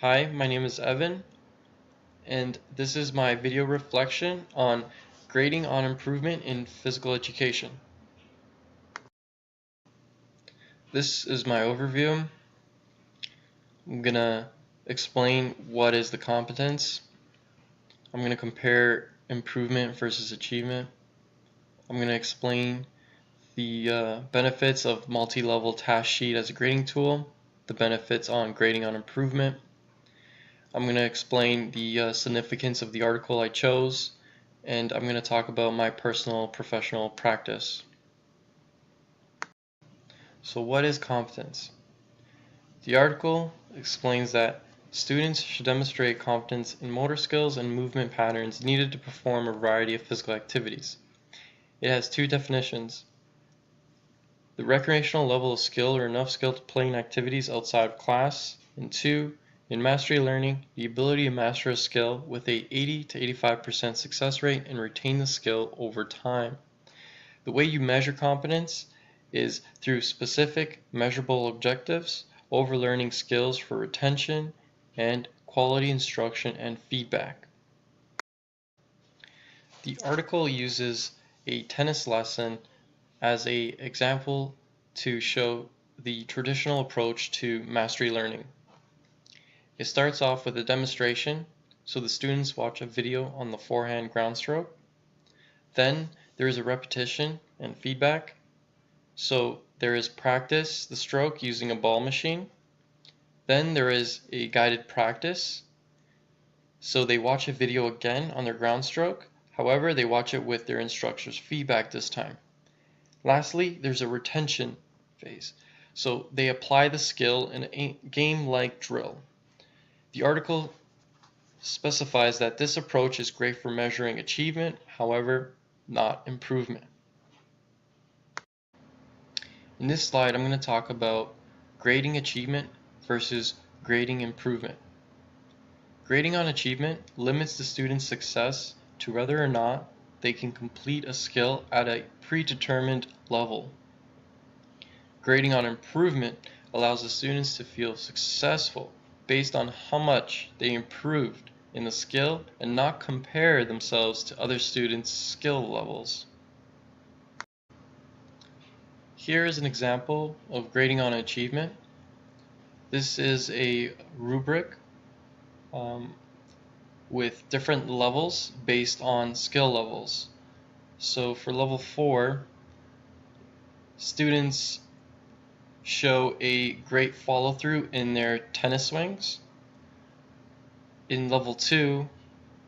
Hi, my name is Evan, and this is my video reflection on grading on improvement in physical education. This is my overview. I'm gonna explain what is the competence. I'm gonna compare improvement versus achievement. I'm gonna explain the benefits of multi-level task sheet as a grading tool, the benefits on grading on improvement. I'm going to explain the significance of the article I chose, and I'm going to talk about my personal professional practice. So what is competence? The article explains that students should demonstrate competence in motor skills and movement patterns needed to perform a variety of physical activities. It has two definitions: the recreational level of skill or enough skill to play in activities outside of class, and two, in mastery learning, the ability to master a skill with a 80 to 85% success rate and retain the skill over time. The way you measure competence is through specific measurable objectives over learning skills for retention and quality instruction and feedback. The article uses a tennis lesson as an example to show the traditional approach to mastery learning. It starts off with a demonstration, so the students watch a video on the forehand ground stroke. Then there is a repetition and feedback, so there is practice the stroke using a ball machine. Then there is a guided practice, so they watch a video again on their ground stroke, however they watch it with their instructor's feedback this time. Lastly, there's a retention phase, so they apply the skill in a game-like drill. The article specifies that this approach is great for measuring achievement, however, not improvement. In this slide, I'm going to talk about grading achievement versus grading improvement. Grading on achievement limits the student's success to whether or not they can complete a skill at a predetermined level. Grading on improvement allows the students to feel successful based on how much they improved in the skill and not compare themselves to other students' skill levels. Here is an example of grading on achievement. This is a rubric with different levels based on skill levels. So for level 4, students show a great follow-through in their tennis swings. In level 2,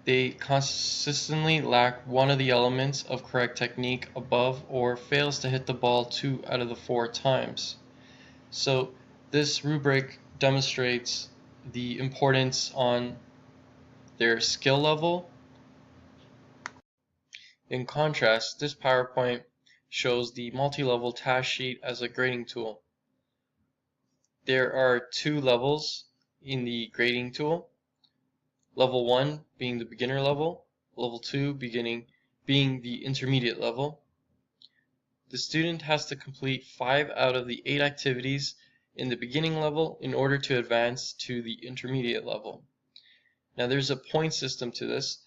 they consistently lack one of the elements of correct technique above or fails to hit the ball 2 out of the 4 times. So this rubric demonstrates the importance on their skill level. In contrast, this PowerPoint shows the multi-level task sheet as a grading tool. There are 2 levels in the grading tool. Level 1 being the beginner level, level 2 being the intermediate level. The student has to complete 5 out of the 8 activities in the beginning level in order to advance to the intermediate level. Now there's a point system to this.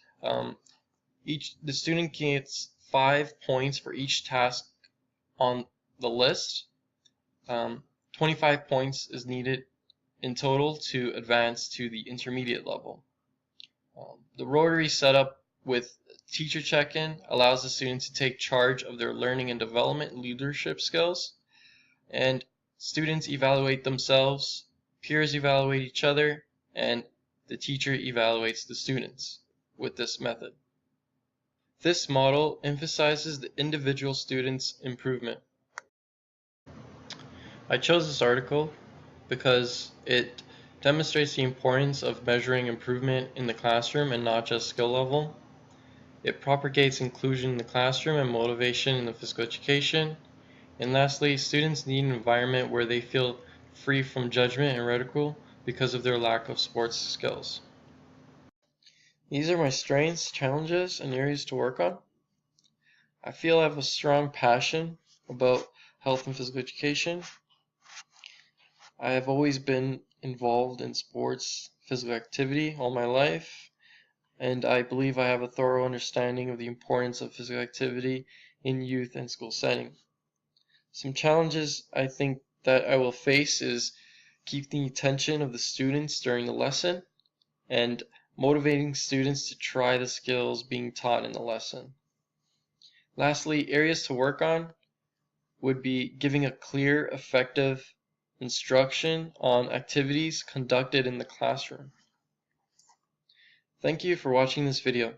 The student gets 5 points for each task on the list. 25 points is needed in total to advance to the intermediate level. The rotary setup with teacher check-in allows the students to take charge of their learning and development leadership skills, and students evaluate themselves, peers evaluate each other, and the teacher evaluates the students with this method. This model emphasizes the individual student's improvement. I chose this article because it demonstrates the importance of measuring improvement in the classroom and not just skill level. It propagates inclusion in the classroom and motivation in the physical education. And lastly, students need an environment where they feel free from judgment and ridicule because of their lack of sports skills. These are my strengths, challenges, and areas to work on. I feel I have a strong passion about health and physical education. I have always been involved in sports, physical activity all my life, and I believe I have a thorough understanding of the importance of physical activity in youth and school setting. Some challenges I think that I will face is keeping the attention of the students during the lesson and motivating students to try the skills being taught in the lesson. Lastly, areas to work on would be giving a clear, effective instruction on activities conducted in the classroom. Thank you for watching this video.